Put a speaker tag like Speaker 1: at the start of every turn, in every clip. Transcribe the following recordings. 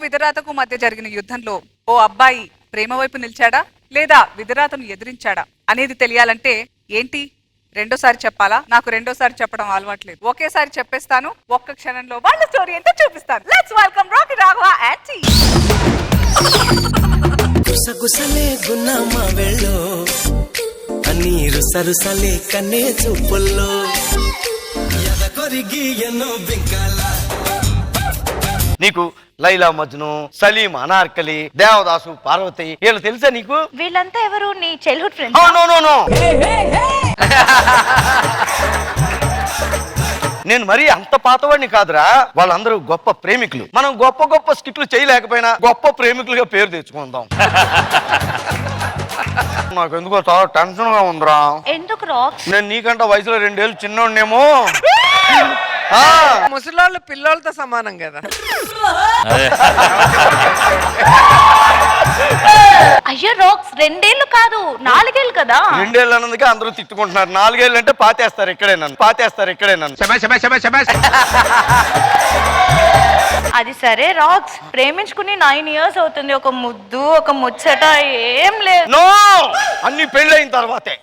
Speaker 1: విధురాతకు మధ్య జరిగిన యుద్ధంలో ఓ అబ్బాయి ప్రేమ వైపు నిలిచాడా లేదా విధురాతను ఎదిరించాడా అనేది తెలియాలంటే ఏంటి రెండోసారి చెప్పాలా? నాకు రెండోసారి చెప్పడం అలవాట్లేదు, ఒకేసారి చెప్పేస్తాను. ఒక్క క్షణంలో వాళ్ళ స్టోరీ ఏంటో చూపిస్తాను. Let's welcome Rocky Raghava aunty.
Speaker 2: గుసగుసలే గున్నమ్మ వెళ్ళు అన్ని రుసరుసలే కన్నే చూపుల్లో ఎదకొరిగి ఎన్నో బింకాల.
Speaker 3: నీకు లైలా మజ్ను, సలీం అనార్కలి, దేవదాసు, పార్వతి వీళ్ళు తెలుసా నీకు?
Speaker 4: వీళ్ళంతా ఎవరు? నీ చైల్డ్హుడ్ ఫ్రెండ్స్?
Speaker 3: నో నేను మరీ అంత పాతవాడిని కాదురా. వాళ్ళందరూ గొప్ప ప్రేమికులు. మనం గొప్ప గొప్ప స్కిట్లు చేయలేకపోయినా గొప్ప ప్రేమికులుగా పేరు తెచ్చుకుందాం. నాకు ఎందుకో చాలా టెన్షన్ గా ఉందిరా.
Speaker 4: ఎందుకు రాక్?
Speaker 3: నేను నీకంటే వయసులో 2 ఏళ్ళు చిన్నోడేమో.
Speaker 5: ముసలోళ్ళు పిల్లోళ్ళతో సమానం కదా.
Speaker 4: అయ్యో రాక్స్ 2 ఏళ్ళు కాదు 4 ఏళ్ళు కదా.
Speaker 3: 2 ఏళ్ళు అన్నందుకే అందరూ తిట్టుకుంటున్నారు. 4 ఏళ్ళు అంటే పాతేస్తారు ఇక్కడే నన్ను.
Speaker 4: అది సరే రాక్స్, ప్రేమించుకుని 9 ఇయర్స్ అవుతుంది. ఒక ముద్దు ఒక ముచ్చట ఏం లేదు.
Speaker 3: నో, అన్ని పెళ్ళైన తర్వాతే.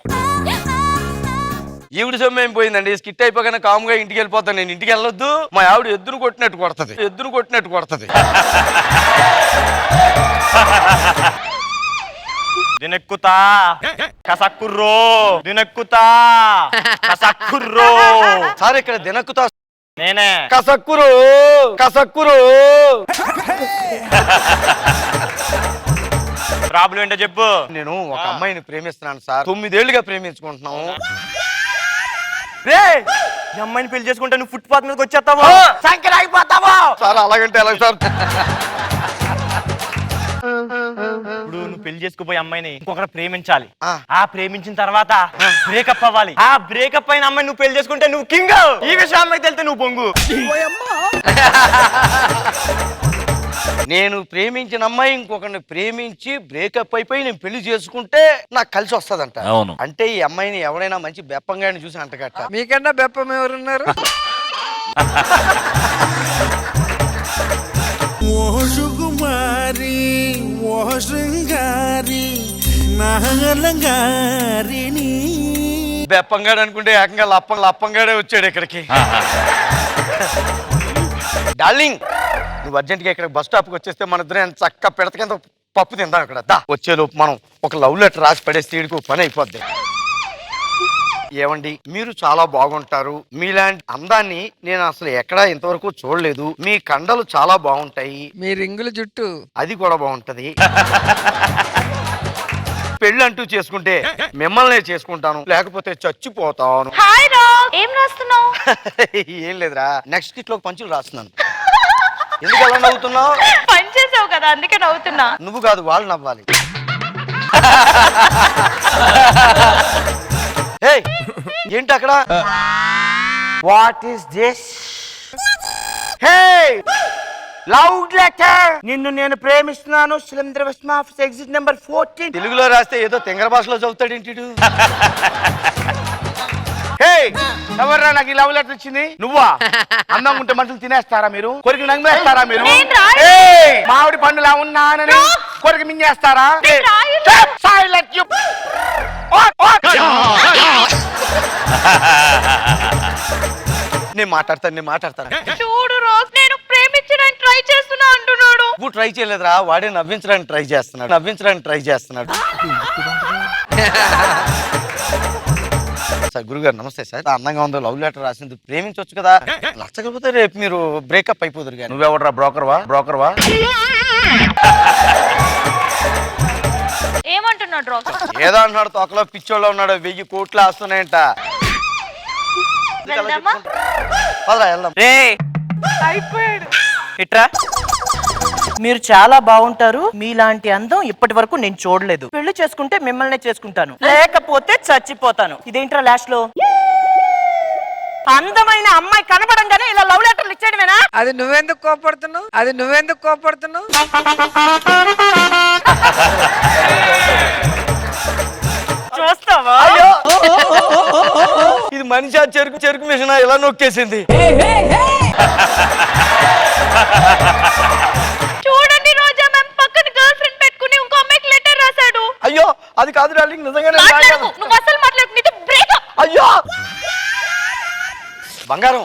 Speaker 3: ఈవిడ సొమ్మేం పోయిందండి. స్కిట్ అయిపోగానే కాముగా ఇంటికి వెళ్ళిపోతాను. నేను ఇంటికి వెళ్ళొద్దు. మా ఆవిడ ఎద్దును కొట్టినట్టు కొడుతుంది.
Speaker 6: దినెక్కుతా కసక్కుర్రో దినెక్కుతా కసక్కుర్రో.
Speaker 3: సార్ ఇక్కడ దినక్కుతా
Speaker 6: నేనే
Speaker 3: కసక్కురు.
Speaker 6: ప్రాబ్లం ఏంటో చెప్పు.
Speaker 3: నేను ఒక అమ్మాయిని ప్రేమిస్తున్నాను సార్. 9 ఏళ్లుగా ప్రేమించుకుంటున్నాము.
Speaker 6: రే, ఈ అమ్మాయిని పెళ్లి చేసుకుంటే నువ్వు ఫుట్ పాత్ మీదకి వచ్చేస్తావా?
Speaker 3: సంఖ్యలు అయిపోతావా సార్? అలాగంటే ఎలా సార్?
Speaker 6: ఇప్పుడు నువ్వు పెళ్లి చేసుకుపోయే అమ్మాయిని ఇంకొకటి ప్రేమించాలి.
Speaker 3: ఆ
Speaker 6: ప్రేమించిన తర్వాత బ్రేకప్ అవ్వాలి. ఆ బ్రేకప్ అయిన అమ్మాయి నువ్వు పెళ్లి చేసుకుంటే నువ్వు కింగ్. ఈ విషయం అమ్మాయికి తెలితే నువ్వు పొంగు.
Speaker 3: నేను ప్రేమించిన అమ్మాయి ఇంకొకరిని ప్రేమించి బ్రేకప్ అయిపోయి నేను పెళ్లి చేసుకుంటే నాకు కలిసి వస్తుందంట.
Speaker 7: అవును.
Speaker 3: అంటే ఈ అమ్మాయిని ఎవరైనా మంచి బెప్పంగాని చూసి అంటగట్ట.
Speaker 5: మీకన్నా బెప్పం ఎవరున్నారు?
Speaker 2: ఓ సుకుమారి ఓ శృంగారి నాగలంగారిని.
Speaker 3: బెప్పంగాడు అనుకుంటే ఏకంగా లప్పంగాడే వచ్చాడు ఇక్కడికి. డార్లింగ్, నువ్వు అర్జెంట్గా ఇక్కడ బస్ స్టాప్కి వచ్చేస్తే మన ఇద్దరు ఎంత చక్క పెడత కింద పప్పు తిందాం ఇక్కడ. వచ్చేలోపు మనం ఒక లవ్ లెటర్ రాసి పడేస్తే తీడికి పని అయిపోద్ది. ఏమండి, మీరు చాలా బాగుంటారు. మీలాంటి అందాన్ని నేను అసలు ఎక్కడా ఇంతవరకు చూడలేదు. మీ కండలు చాలా బాగుంటాయి.
Speaker 5: మీ రింగుల జుట్టు
Speaker 3: అది కూడా బాగుంటది. పెళ్ళి అంటూ చేసుకుంటే మిమ్మల్నే చేసుకుంటాను, లేకపోతే చచ్చిపోతాను.
Speaker 4: హాయ్ రాక్, ఏం రాస్తున్నావు?
Speaker 3: ఏం లేదురా, నెక్స్ట్ కిట్ లో పంచులు రాస్తున్నాను. ఎందుకు అలా నవ్వుతున్నావు?
Speaker 4: పని చేసావు కదా అందుకే నవ్వుతున్నా.
Speaker 3: నువ్వు కాదు, వాళ్ళు నవ్వాలి. ఏంటి అక్కడ? What is this? Hey, love letter. నిన్ను నేను ప్రేమిస్తున్నాను. Exit number 14. తెలుగులో రాస్తే ఏదో తెంగర భాషలో చదువుతాడు ఏంటి? ఎవర్రా నాకు ఈ లవ్ లెటర్ ఇచ్చింది? నువ్వా? అందంగా ఉంటే మనుషులు తినేస్తారా మీరు? కొరికి నమ్మేస్తారా మీరు? మామిడి పండులా ఉన్నానని కొరికి మింగేస్తారా? నేను మాట్లాడతాను.
Speaker 4: చూడు రాక్, నేను ప్రేమించడానికి ట్రై చేస్తున్నా అంటున్నాడు.
Speaker 3: నువ్వు ట్రై చేయలేదురా, వాడే నవ్వించడానికి ట్రై చేస్తున్నాడు. సార్, గురుగారు నమస్తే సార్. అందంగా ఉందో లవ్ లెటర్ రాసింది, ప్రేమించవచ్చు కదా. నచ్చకపోతే రేపు మీరు బ్రేకప్ అయిపోదురు. కానీ నువ్వెవడరా? బ్రోకర్వా?
Speaker 4: ఏమంటున్నాడు రాక్?
Speaker 3: ఏదో అంటున్నాడు, తొక్కలో పిచ్చోళ్ళ ఉన్నాడు. 1000 కోట్లు వస్తున్నాయంట.
Speaker 4: వెళ్దామా?
Speaker 3: పదరా వెళ్దాం.
Speaker 1: అయిపోయాడు.
Speaker 8: ఇట్రా, మీరు చాలా బాగుంటారు. మీలాంటి అందం ఇప్పటి వరకు నేను చూడలేదు. పెళ్లి చేసుకుంటే మిమ్మల్ని చేసుకుంటాను, లేకపోతే చచ్చిపోతాను. ఇదేంట్రా లాస్ట్ లో అందమైన అమ్మాయి కనబడంగానే ఇలా లవ్ లెటర్లు ఇచ్చేయడమేనా?
Speaker 5: అది నువ్వెందుకు కోపడుతున్నావు?
Speaker 8: చూస్తావా?
Speaker 3: ఇది మనిషి చెరుకు మిషన్ ఇలా నొక్కేసింది.
Speaker 4: చూడండి
Speaker 6: అది కాదు డార్లింగ్, నిజంగానే
Speaker 4: మాట్లాడకు, నువ్వు అసలు మాట్లాడకు, నీతో బ్రేకప్.
Speaker 6: అయ్యో బంగారం,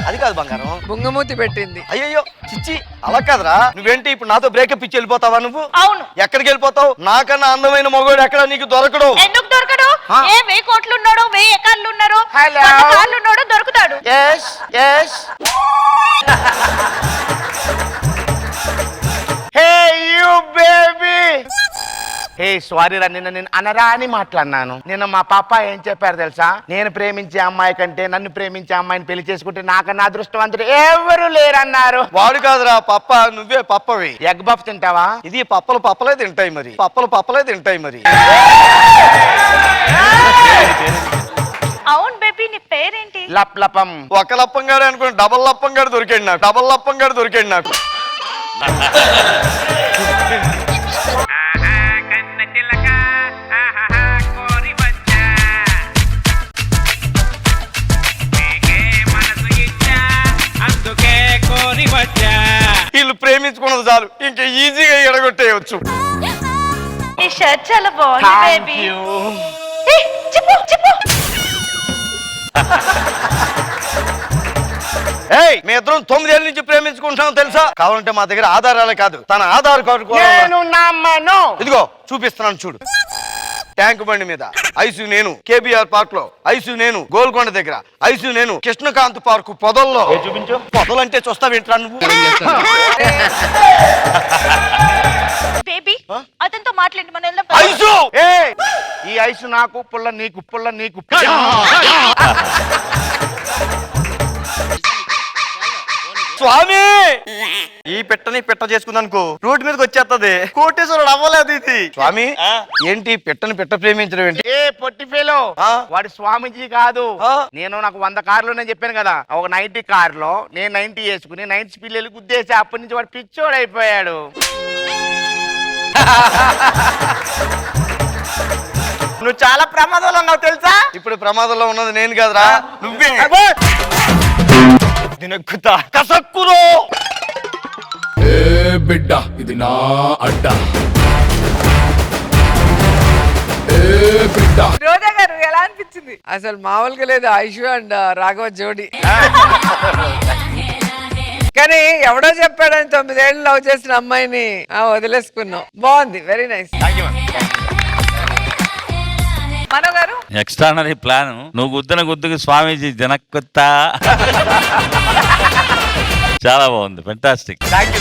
Speaker 6: అది కాదు బంగారం.
Speaker 5: బుంగమూతి పెట్టింది.
Speaker 6: అయ్యయ్యో చిచ్చి, అలా కాదురా. నువ్వేంటి ఇప్పుడు నాతో బ్రేకప్ ఇచ్చి వెళ్ళిపోతావా నువ్వు?
Speaker 4: అవును.
Speaker 6: ఎక్కడికి వెళ్ళిపోతావు? నాకన్నా అందమైన మగోడు ఎక్కడ నీకు దొరకడు.
Speaker 4: ఎందుకు దొరకడు?
Speaker 6: ఆ?
Speaker 4: 1000 కోట్లు ఉన్నాడు, 1000 ఎకరాలు ఉన్నాడు,
Speaker 3: Hello.
Speaker 4: 100 కార్లు ఉన్నాడు, దొరుకుతాడు.
Speaker 3: Yes yes hey you baby. Hey sorry రా, నేను అనరా అని మాట్లాడినాను. నిన్న మా పాప ఏం చెప్పారు తెలుసా? నేను ప్రేమించే అమ్మాయి కంటే నన్ను ప్రేమించే అమ్మాయిని పెళ్లి చేసుకుంటే నాకన్నా అదృష్టవంతుడు ఎవరు లేరన్నారు.
Speaker 6: వాడు కాదురా పప్ప, నువ్వే పప్పవి.
Speaker 3: ఎగ్ బఫ్ తింటావా?
Speaker 6: ఇది పప్పలే తింటాయి మరి, పప్పలే తింటాయి మరి.
Speaker 4: అవును బేబీ, నీ పేరేంటి?
Speaker 3: లప్ లపం.
Speaker 6: ఒక లప్పంగాడు అనుకుని డబల్ లప్పంగాడు దొరికాడు నాకు. వీళ్ళు ప్రేమించుకున్నది చాలు, ఇంకా ఈజీగా ఎడగొట్టేయచ్చు.
Speaker 4: నీ షర్ట్ చాలా బాగుంది
Speaker 3: Thank
Speaker 4: బేబీ.
Speaker 3: you.
Speaker 4: చెప్పు.
Speaker 6: ఏయ్, మీ ఇద్దరం 9 ఏళ్ళ నుంచి ప్రేమించుకుంటాం తెలుసా? కావాలంటే మా దగ్గర ఆధారాలే కాదు, తన ఆధార్ కార్డు కూడా
Speaker 3: నేను నమ్మను.
Speaker 6: ఇదిగో చూపిస్తున్నాను చూడు. ట్యాంక్ బండి మీద ఐసు నేను, కేబిఆర్ పార్క్ లో ఐసు నేను, గోల్కొండ దగ్గర ఐసు నేను, కృష్ణకాంత్ పార్క్ పొదల్లో.
Speaker 3: చూపించు.
Speaker 6: పొదలంటే చూస్తావేంట్రా నువ్వు?
Speaker 4: బేబీ, అతనితో మాట్లాడి మనం వెళ్దాం.
Speaker 6: ఐసు
Speaker 3: ఏ ఈ ఐసు నాకు, పుల్ల నీకు, పుల్ల నీకు.
Speaker 6: స్వామి, ఈ పిట్ట చేసుకుందనుకో రోడ్డు మీదకి వచ్చేస్తది. కోటేశ్వరుడు అవ్వలేదు ఇది. స్వామి ఏంటి పిట్ట ప్రేమించడం ఏంటి?
Speaker 3: ఏ పొట్టి ఫెలో,
Speaker 6: ఆ?
Speaker 3: వాడు స్వామీజీ కాదు.
Speaker 6: ఆ?
Speaker 3: నాకు 100 కార్లు నేను చెప్పాను కదా, ఒక 90 కార్లో నేను 90 వేసుకుని 90 పిల్లలు గుద్దేసి అప్పటి నుంచి వాడు పిచ్చోడు అయిపోయాడు.
Speaker 6: నువ్వు చాలా ప్రమాదంలో ఉన్నావు తెలుసా? ఇప్పుడు ప్రమాదంలో ఉన్నది నేను కాదురా, నువ్వే. దినక్కుతా కసక్కురో.
Speaker 7: ఏ బిడ్డ ఇది నా అడ్డ. ఏ బిడ్డ.
Speaker 1: రోజా గారు ఎలా అనిపించింది?
Speaker 5: అసలు మామూలుగా లేదు ఐషు అండ్ రాఘవ జోడి. కానీ ఎవడో చెప్పాడని 9 ఏళ్ళు లవ్ చేసిన అమ్మాయిని వదిలేసుకున్నాం. బాగుంది, very nice.
Speaker 1: Mano garu?
Speaker 9: Extraordinary plan. నువ్వు గుద్దిన గుద్దుకు స్వామీజీ జనక్కుత్తా. చాలా బాగుంది, ఫెంటాస్టిక్.
Speaker 3: Thank you.